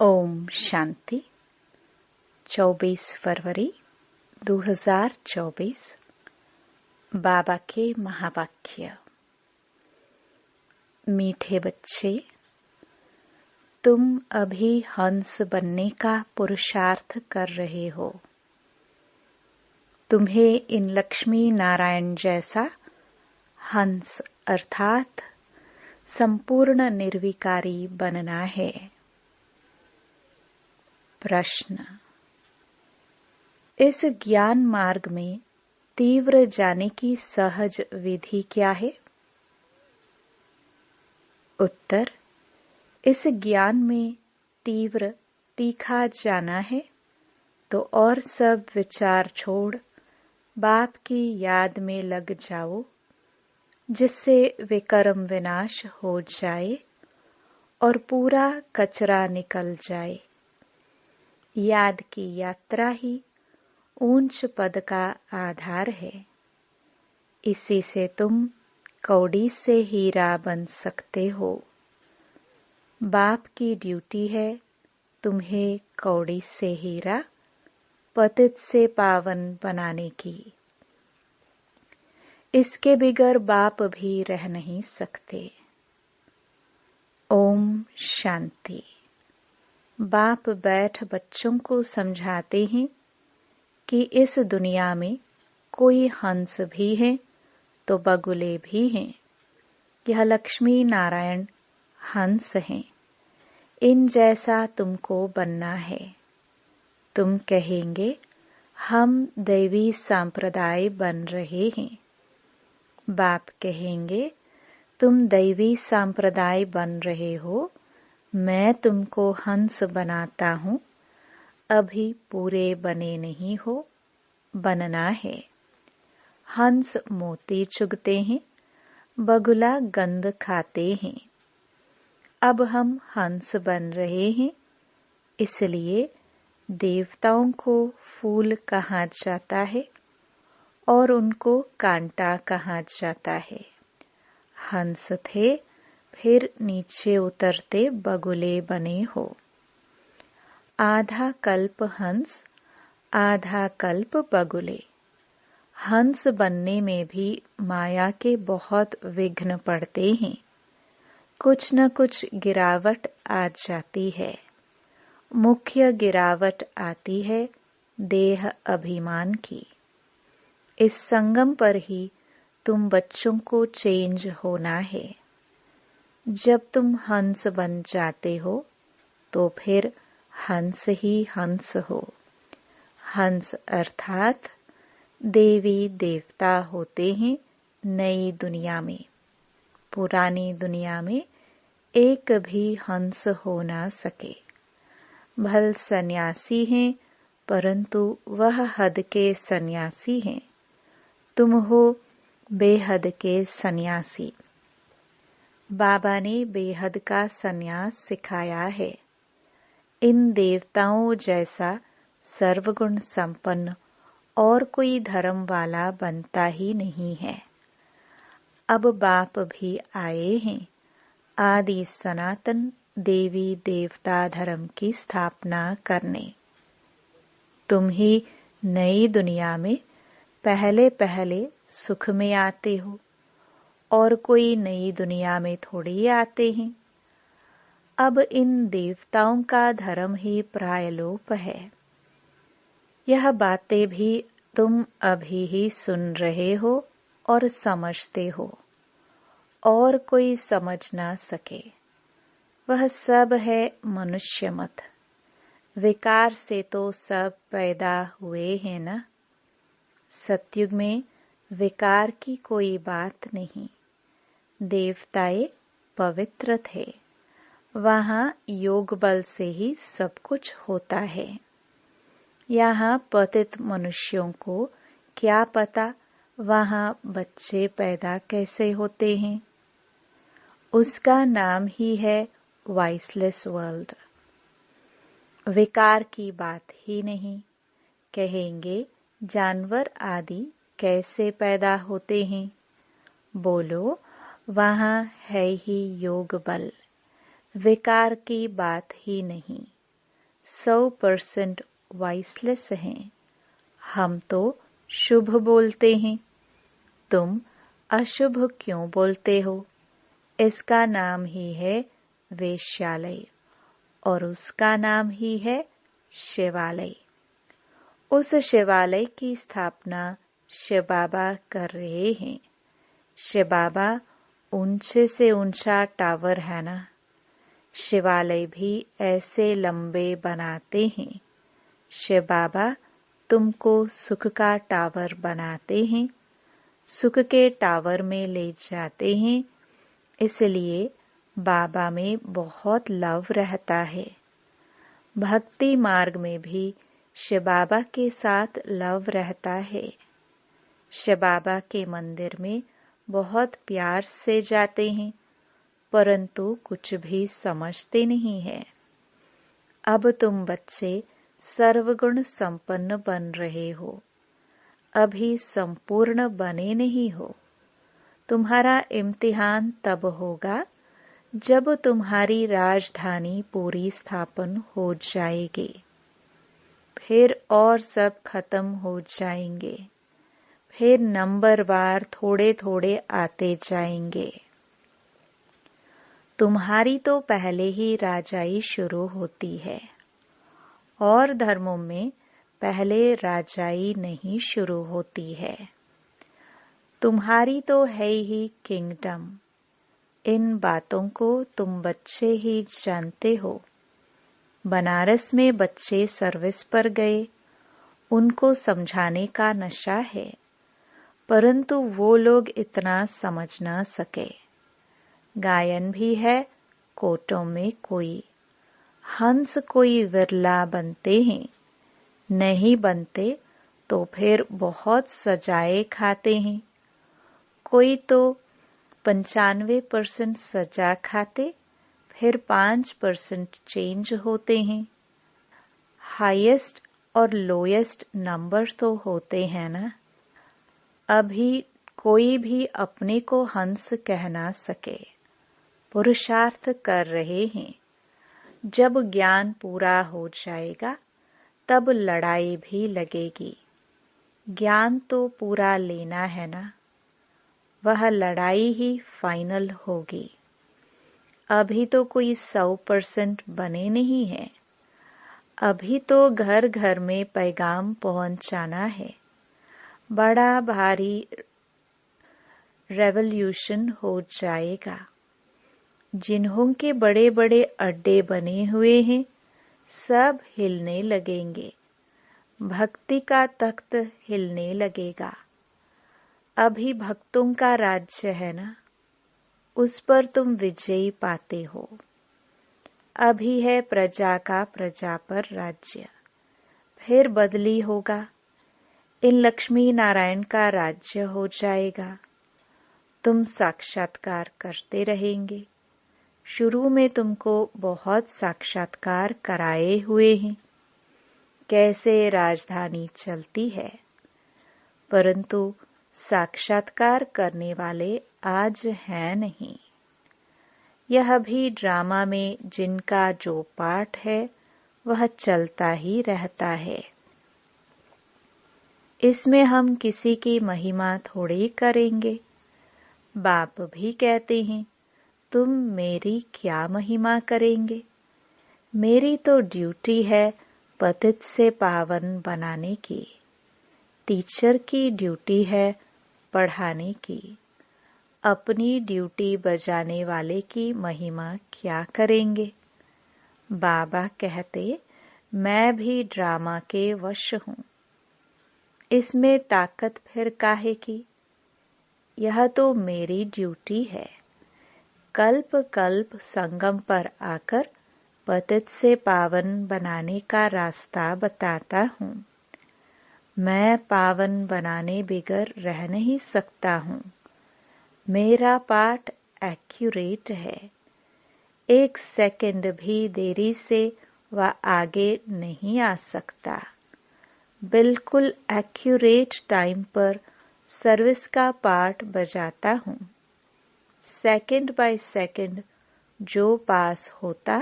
ओम शांति। 24 फरवरी 2024। बाबा के महावाक्य। मीठे बच्चे, तुम अभी हंस बनने का पुरुषार्थ कर रहे हो। तुम्हें इन लक्ष्मी नारायण जैसा हंस अर्थात संपूर्ण निर्विकारी बनना है। प्रश्न। इस ज्ञान मार्ग में तीव्र जाने की सहज विधि क्या है? उत्तर। इस ज्ञान में तीव्र तीखा जाना है तो और सब विचार छोड़ बाप की याद में लग जाओ, जिससे विकर्म विनाश हो जाए और पूरा कचरा निकल जाए। याद की यात्रा ही ऊंच पद का आधार है। इसी से तुम कौड़ी से हीरा बन सकते हो। बाप की ड्यूटी है तुम्हें कौड़ी से हीरा, पतित से पावन बनाने की। इसके बिगर बाप भी रह नहीं सकते। ओम शांति। बाप बैठ बच्चों को समझाते हैं कि इस दुनिया में कोई हंस भी है तो बगुले भी हैं। यह लक्ष्मी नारायण हंस हैं। इन जैसा तुमको बनना है। तुम कहेंगे हम दैवी संप्रदाय बन रहे हैं। बाप कहेंगे तुम दैवी संप्रदाय बन रहे हो, मैं तुमको हंस बनाता हूँ। अभी पूरे बने नहीं हो, बनना है। हंस मोती चुगते हैं, बगुला गंध खाते हैं। अब हम हंस बन रहे हैं, इसलिए देवताओं को फूल कहा जाता है और उनको कांटा कहा जाता है। हंस थे, फिर नीचे उतरते बगुले बने हो। आधा कल्प हंस, आधा कल्प बगुले। हंस बनने में भी माया के बहुत विघ्न पड़ते हैं। कुछ न कुछ गिरावट आ जाती है। मुख्य गिरावट आती है देह अभिमान की। इस संगम पर ही तुम बच्चों को चेंज होना है। जब तुम हंस बन जाते हो तो फिर हंस ही हंस हो। हंस अर्थात देवी देवता होते हैं नई दुनिया में। पुरानी दुनिया में एक भी हंस हो ना सके। भल सन्यासी हैं, परंतु वह हद के सन्यासी हैं। तुम हो बेहद के सन्यासी। बाबा ने बेहद का सन्यास सिखाया है। इन देवताओं जैसा सर्वगुण संपन्न और कोई धर्म वाला बनता ही नहीं है। अब बाप भी आए हैं आदि सनातन देवी देवता धर्म की स्थापना करने। तुम ही नई दुनिया में पहले पहले सुख में आते हो और कोई नई दुनिया में थोड़ी आते हैं। अब इन देवताओं का धर्म ही प्रायलोप है। यह बातें भी तुम अभी ही सुन रहे हो और समझते हो, और कोई समझ ना सके। वह सब है मनुष्य मत। विकार से तो सब पैदा हुए हैं ना। सतयुग में विकार की कोई बात नहीं। देवताए पवित्र थे। वहाँ योग बल से ही सब कुछ होता है। यहाँ पतित मनुष्यों को क्या पता वहाँ बच्चे पैदा कैसे होते हैं। उसका नाम ही है वॉइसलेस वर्ल्ड। विकार की बात ही नहीं। कहेंगे जानवर आदि कैसे पैदा होते हैं। बोलो वहाँ है ही योग बल। विकार की बात ही नहीं। 100% वॉइसलेस हैं। हम तो शुभ बोलते हैं, तुम अशुभ क्यों बोलते हो? इसका नाम ही है वेश्यालय और उसका नाम ही है शिवालय। उस शिवालय की स्थापना शिव बाबा कर रहे हैं। शिव बाबा ऊंचे से ऊंचा टावर है ना, शिवालय भी ऐसे लंबे बनाते हैं। शिव बाबा तुमको सुख का टावर बनाते हैं, सुख के टावर में ले जाते हैं। इसलिए बाबा में बहुत लव रहता है। भक्ति मार्ग में भी शिव बाबा के साथ लव रहता है। शिव बाबा के मंदिर में बहुत प्यार से जाते हैं, परंतु कुछ भी समझते नहीं है। अब तुम बच्चे सर्वगुण संपन्न बन रहे हो, अभी संपूर्ण बने नहीं हो। तुम्हारा इम्तिहान तब होगा जब तुम्हारी राजधानी पूरी स्थापन हो जाएगी, फिर और सब खत्म हो जाएंगे, फिर नंबरवार थोड़े थोड़े आते जाएंगे। तुम्हारी तो पहले ही राजाई शुरू होती है, और धर्मों में पहले राजाई नहीं शुरू होती है। तुम्हारी तो है ही किंगडम। इन बातों को तुम बच्चे ही जानते हो। बनारस में बच्चे सर्विस पर गए, उनको समझाने का नशा है, परंतु वो लोग इतना समझ ना सके। गायन भी है कोटों में कोई, हंस कोई विरला बनते हैं, नहीं बनते तो फिर बहुत सजाए खाते हैं। कोई तो 95% सजा खाते, फिर 5% चेंज होते हैं। हाईएस्ट और लोएस्ट नंबर तो होते हैं ना। अभी कोई भी अपने को हंस कह ना सके। पुरुषार्थ कर रहे हैं। जब ज्ञान पूरा हो जाएगा तब लड़ाई भी लगेगी। ज्ञान तो पूरा लेना है ना, वह लड़ाई ही फाइनल होगी। अभी तो कोई 100% बने नहीं है। अभी तो घर घर में पैगाम पहुंचाना है। बड़ा भारी रेवोल्यूशन हो जाएगा। जिन्हों के बड़े बड़े अड्डे बने हुए हैं, सब हिलने लगेंगे। भक्ति का तख्त हिलने लगेगा। अभी भक्तों का राज्य है ना, उस पर तुम विजयी पाते हो। अभी है प्रजा का प्रजा पर राज्य, फिर बदली होगा। इन लक्ष्मी नारायण का राज्य हो जाएगा। तुम साक्षात्कार करते रहेंगे। शुरू में तुमको बहुत साक्षात्कार कराए हुए हैं, कैसे राजधानी चलती है, परंतु साक्षात्कार करने वाले आज हैं नहीं। यह भी ड्रामा में जिनका जो पाठ है वह चलता ही रहता है। इसमें हम किसी की महिमा थोड़ी करेंगे। बाप भी कहते हैं, तुम मेरी क्या महिमा करेंगे? मेरी तो ड्यूटी है पतित से पावन बनाने की। टीचर की ड्यूटी है पढ़ाने की। अपनी ड्यूटी बजाने वाले की महिमा क्या करेंगे? बाबा कहते, मैं भी ड्रामा के वश हूँ। इसमें ताकत फिर काहे की? यह तो मेरी ड्यूटी है। कल्प कल्प संगम पर आकर पतित से पावन बनाने का रास्ता बताता हूँ। मैं पावन बनाने बिगर रह नहीं सकता हूँ। मेरा पाठ एक्यूरेट है। 1 सेकंड भी देरी से वह आगे नहीं आ सकता। बिल्कुल एक्यूरेट टाइम पर सर्विस का पाठ बजाता हूँ। सेकंड बाय सेकंड जो पास होता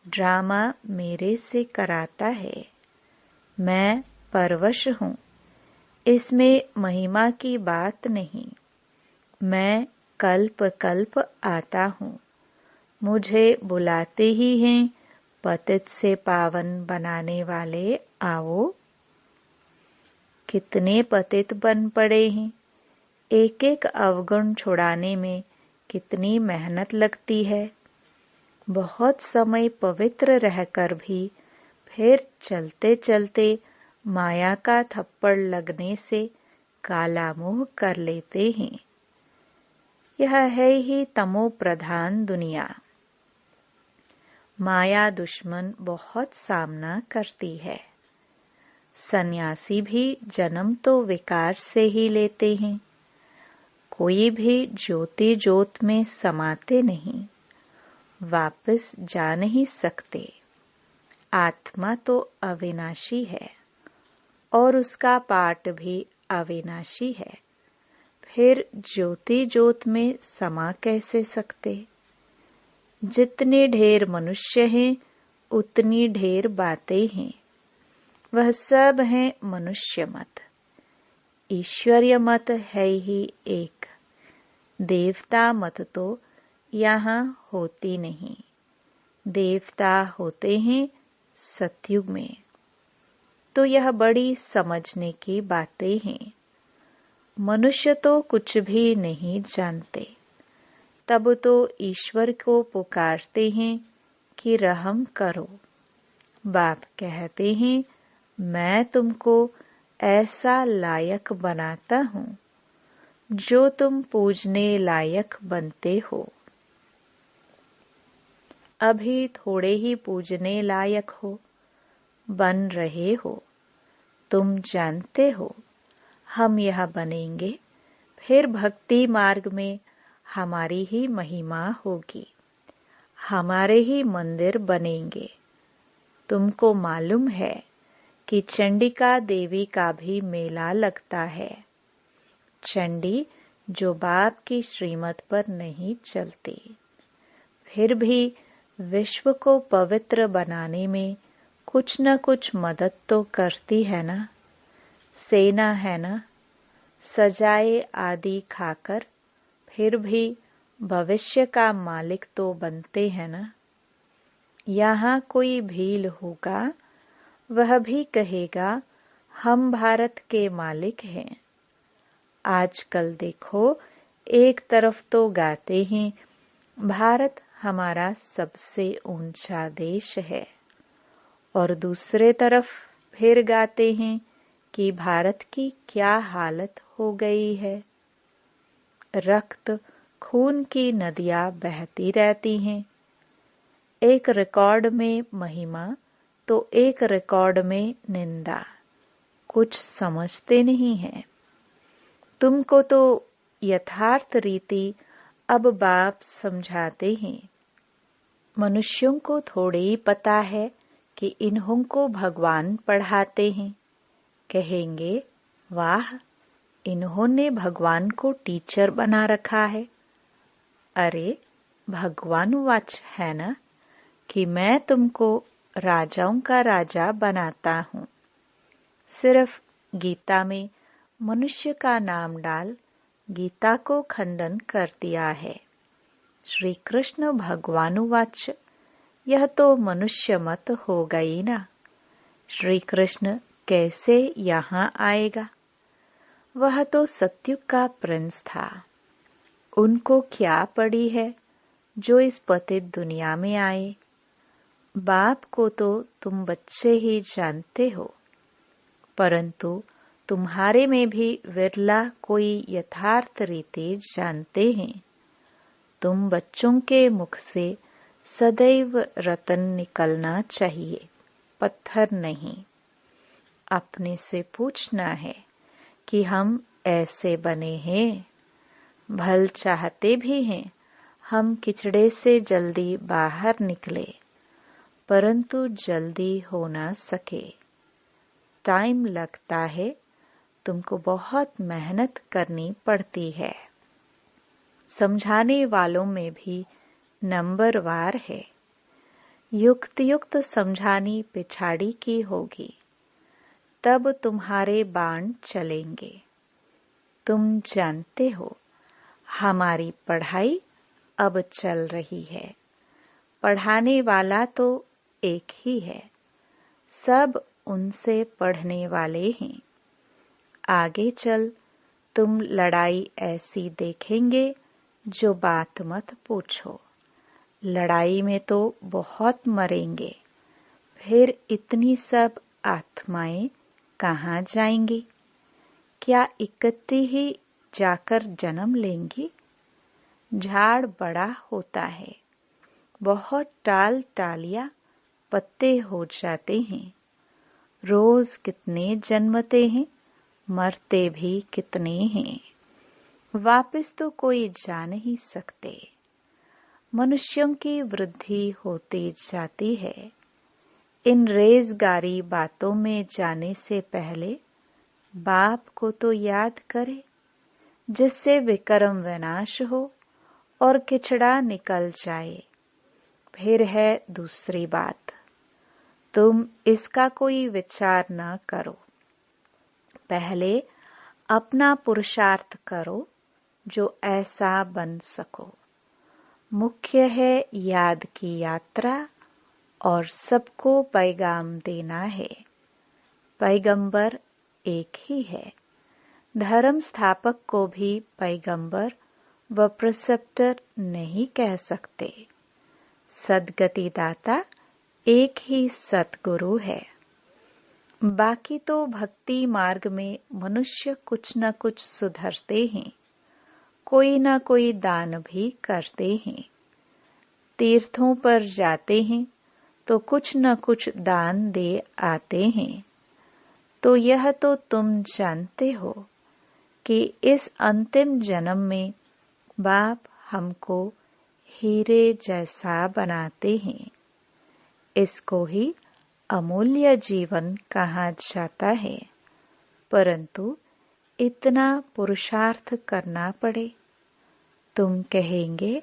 ड्रामा मेरे से कराता है। मैं परवश हूँ, इसमें महिमा की बात नहीं। मैं कल्प कल्प आता हूँ, मुझे बुलाते ही हैं, पतित से पावन बनाने वाले आओ। कितने पतित बन पड़े हैं, एक एक अवगुण छुड़ाने में कितनी मेहनत लगती है। बहुत समय पवित्र रहकर भी फिर चलते चलते माया का थप्पड़ लगने से काला मुंह कर लेते हैं। यह है ही तमो प्रधान दुनिया। माया दुश्मन बहुत सामना करती है। सन्यासी भी जन्म तो विकार से ही लेते हैं। कोई भी ज्योति ज्योत में समाते नहीं, वापस जा नहीं सकते। आत्मा तो अविनाशी है और उसका पाठ भी अविनाशी है, फिर ज्योति ज्योत में समा कैसे सकते। जितने ढेर मनुष्य हैं उतनी ढेर बातें हैं, वह सब है मनुष्य मत। ईश्वरीय मत है ही एक, देवता मत तो यहाँ होती नहीं। देवता होते हैं सतयुग में। तो यह बड़ी समझने की बातें हैं। मनुष्य तो कुछ भी नहीं जानते, तब तो ईश्वर को पुकारते हैं कि रहम करो। बाप कहते हैं मैं तुमको ऐसा लायक बनाता हूँ जो तुम पूजने लायक बनते हो। अभी थोड़े ही पूजने लायक हो, बन रहे हो। तुम जानते हो हम यह बनेंगे, फिर भक्ति मार्ग में हमारी ही महिमा होगी, हमारे ही मंदिर बनेंगे। तुमको मालूम है कि चंडिका देवी का भी मेला लगता है। चंडी जो बाप की श्रीमत पर नहीं चलती, फिर भी विश्व को पवित्र बनाने में कुछ न कुछ मदद तो करती है ना। सेना है ना, सजाए आदि खाकर फिर भी भविष्य का मालिक तो बनते हैं ना। यहाँ कोई भील होगा, वह भी कहेगा हम भारत के मालिक हैं। आजकल देखो, एक तरफ तो गाते हैं भारत हमारा सबसे ऊंचा देश है, और दूसरे तरफ फिर गाते हैं कि भारत की क्या हालत हो गई है। रक्त खून की नदियां बहती रहती हैं, एक रिकॉर्ड में महिमा तो एक रिकॉर्ड में निंदा। कुछ समझते नहीं हैं। तुमको तो यथार्थ रीति अब बाप समझाते हैं। मनुष्यों को थोड़े ही पता है कि इन्हों को भगवान पढ़ाते हैं। कहेंगे वाह, इन्होंने भगवान को टीचर बना रखा है। अरे भगवान वाच है ना कि मैं तुमको राजाओं का राजा बनाता हूँ। सिर्फ गीता में मनुष्य का नाम डाल गीता को खंडन कर दिया है। श्री कृष्ण भगवानुवाच, यह तो मनुष्य मत हो गई ना। श्री कृष्ण कैसे यहाँ आएगा? वह तो सत्युग का प्रिंस था। उनको क्या पड़ी है जो इस पतित दुनिया में आए? बाप को तो तुम बच्चे ही जानते हो, परंतु तुम्हारे में भी विरला कोई यथार्थ रीति जानते हैं। तुम बच्चों के मुख से सदैव रतन निकलना चाहिए, पत्थर नहीं। अपने से पूछना है कि हम ऐसे बने हैं। भल चाहते भी हैं हम किचड़े से जल्दी बाहर निकले, परंतु जल्दी हो ना सके। टाइम लगता है, तुमको बहुत मेहनत करनी पड़ती है। समझाने वालों में भी नंबरवार है। युक्त युक्त समझानी पिछाड़ी की होगी, तब तुम्हारे बाण चलेंगे। तुम जानते हो हमारी पढ़ाई अब चल रही है। पढ़ाने वाला तो एक ही है, सब उनसे पढ़ने वाले हैं। आगे चल तुम लड़ाई ऐसी देखेंगे जो बात मत पूछो। लड़ाई में तो बहुत मरेंगे, फिर इतनी सब आत्माएं कहाँ जाएंगी? क्या इकट्ठी ही जाकर जन्म लेंगी? झाड़ बड़ा होता है, बहुत टाल टालियां पत्ते हो जाते हैं। रोज कितने जन्मते हैं, मरते भी कितने हैं। वापस तो कोई जा नहीं सकते। मनुष्यों की वृद्धि होती जाती है। इन रेजगारी बातों में जाने से पहले बाप को तो याद करे, जिससे विकर्म विनाश हो और किचड़ा निकल जाए। फिर है दूसरी बात, तुम इसका कोई विचार न करो। पहले अपना पुरुषार्थ करो जो ऐसा बन सको। मुख्य है याद की यात्रा और सबको पैगाम देना है। पैगंबर एक ही है। धर्म स्थापक को भी पैगंबर व प्रिसेप्टर नहीं कह सकते। सद्गति दाता एक ही सतगुरु है। बाकी तो भक्ति मार्ग में मनुष्य कुछ न कुछ सुधरते हैं, कोई न कोई दान भी करते हैं। तीर्थों पर जाते हैं तो कुछ न कुछ दान दे आते हैं। तो यह तो तुम जानते हो कि इस अंतिम जन्म में बाप हमको हीरे जैसा बनाते हैं। इसको ही अमूल्य जीवन कहा जाता है, परंतु इतना पुरुषार्थ करना पड़े। तुम कहेंगे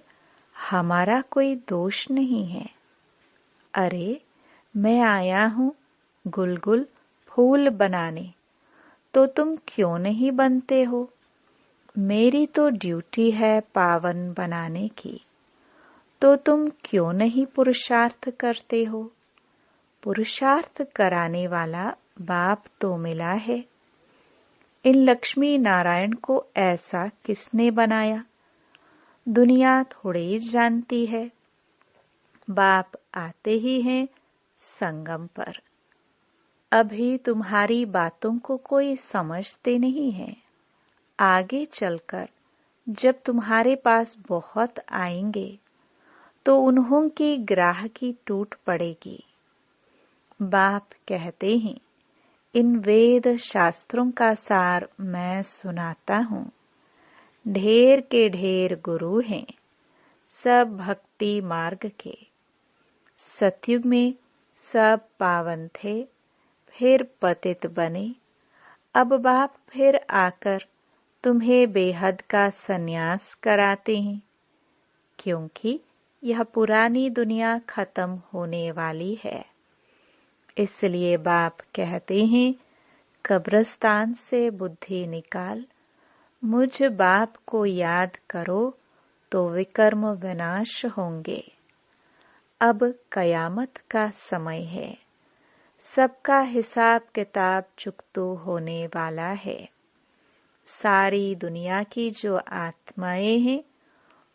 हमारा कोई दोष नहीं है। अरे मैं आया हूँ गुलगुल फूल बनाने, तो तुम क्यों नहीं बनते हो? मेरी तो ड्यूटी है पावन बनाने की, तो तुम क्यों नहीं पुरुषार्थ करते हो? पुरुषार्थ कराने वाला बाप तो मिला है। इन लक्ष्मी नारायण को ऐसा किसने बनाया? दुनिया थोड़ी जानती है। बाप आते ही हैं संगम पर। अभी तुम्हारी बातों को कोई समझते नहीं है। आगे चलकर जब तुम्हारे पास बहुत आएंगे तो उन्हों की ग्राहकी टूट पड़ेगी। बाप कहते हैं, इन वेद शास्त्रों का सार मैं सुनाता हूँ। ढेर के ढेर गुरु हैं, सब भक्ति मार्ग के। सतयुग में सब पावन थे, फिर पतित बने। अब बाप फिर आकर तुम्हें बेहद का संन्यास कराते हैं, क्योंकि यह पुरानी दुनिया खत्म होने वाली है। इसलिए बाप कहते हैं, कब्रिस्तान से बुद्धि निकाल, मुझ बाप को याद करो तो विकर्म विनाश होंगे। अब कयामत का समय है, सबका हिसाब किताब चुकतो होने वाला है। सारी दुनिया की जो आत्माएं हैं,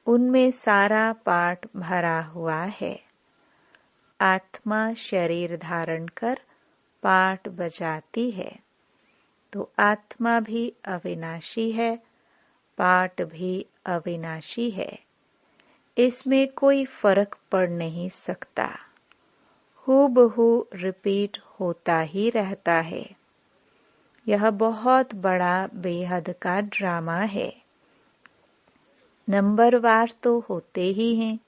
उनमें सारा पाठ भरा हुआ है। आत्मा शरीर धारण कर पाठ बजाती है, तो आत्मा भी अविनाशी है, पाठ भी अविनाशी है। इसमें कोई फर्क पड़ नहीं सकता। हूबहू रिपीट होता ही रहता है। यह बहुत बड़ा बेहद का ड्रामा है। नंबरवार तो होते ही हैं।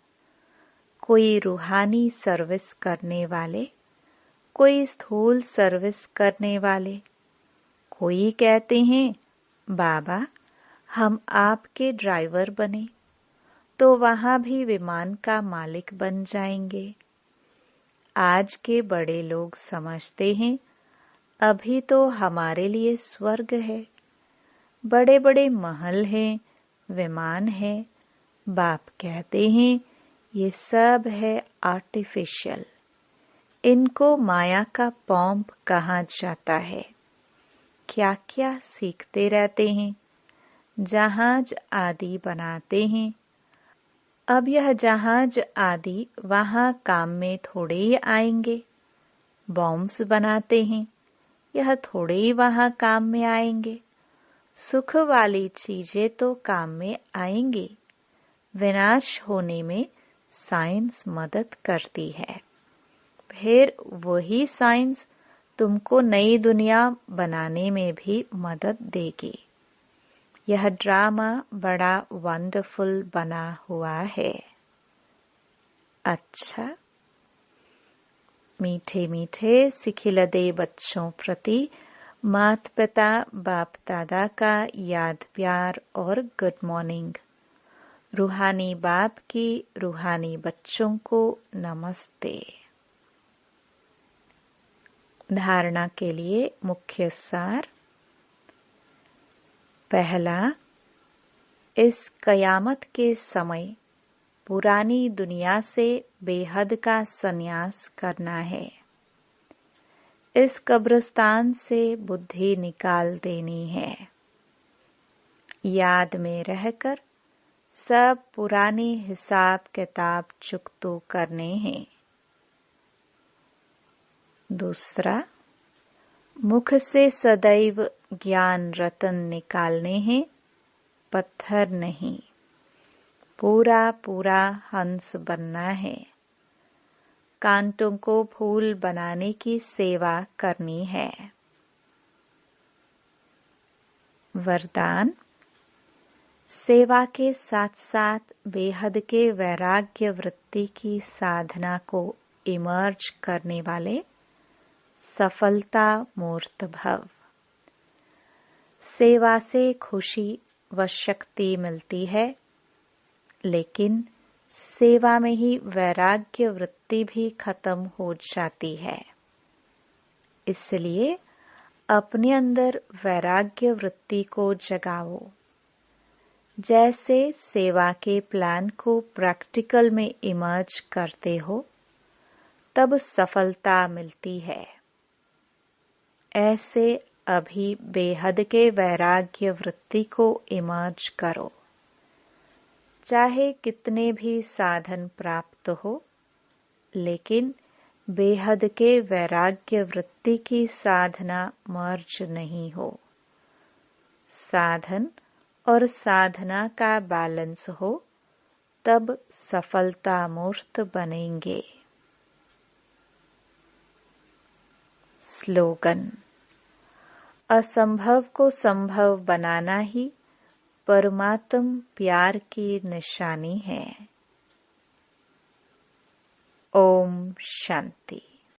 कोई रूहानी सर्विस करने वाले, कोई स्थूल सर्विस करने वाले। कोई कहते हैं, बाबा हम आपके ड्राइवर बने तो वहां भी विमान का मालिक बन जाएंगे। आज के बड़े लोग समझते हैं अभी तो हमारे लिए स्वर्ग है, बड़े बड़े महल हैं, विमान है। बाप कहते हैं ये सब है आर्टिफिशियल, इनको माया का पॉम्प कहा जाता है। क्या क्या सीखते रहते हैं, जहाज आदि बनाते हैं। अब यह जहाज आदि वहां काम में थोड़े ही आएंगे। बॉम्ब्स बनाते हैं, यह थोड़े ही वहां काम में आएंगे। सुख वाली चीजें तो काम में आएंगी, विनाश होने में साइंस मदद करती है। फिर वही साइंस तुमको नई दुनिया बनाने में भी मदद देगी। यह ड्रामा बड़ा वंडरफुल बना हुआ है। अच्छा, मीठे मीठे सिखिलदे बच्चों प्रति माता पिता बाप दादा का याद प्यार और गुड मॉर्निंग। रूहानी बाप की रूहानी बच्चों को नमस्ते। धारणा के लिए मुख्य सार। पहला, इस कयामत के समय पुरानी दुनिया से बेहद का संन्यास करना है। इस कब्रिस्तान से बुद्धि निकाल देनी है। याद में रहकर सब पुराने हिसाब किताब चुकतो करने हैं। दूसरा, मुख से सदैव ज्ञान रतन निकालने हैं, पत्थर नहीं। पूरा पूरा हंस बनना है। कांटों को फूल बनाने की सेवा करनी है। वरदान, सेवा के साथ साथ बेहद के वैराग्य वृत्ति की साधना को इमर्ज करने वाले सफलता मूर्त भव। सेवा से खुशी व शक्ति मिलती है, लेकिन सेवा में ही वैराग्य वृत्ति भी खत्म हो जाती है। इसलिए अपने अंदर वैराग्य वृत्ति को जगाओ। जैसे सेवा के प्लान को प्रैक्टिकल में इमर्ज करते हो, तब सफलता मिलती है। ऐसे अभी बेहद के वैराग्य वृत्ति को इमर्ज करो। चाहे कितने भी साधन प्राप्त हो, लेकिन बेहद के वैराग्य वृत्ति की साधना मर्ज नहीं हो। साधन और साधना का बैलेंस हो, तब सफलता मूर्त बनेंगे। स्लोगन, असंभव को संभव बनाना ही परमात्म प्यार की निशानी है। ओम शांति।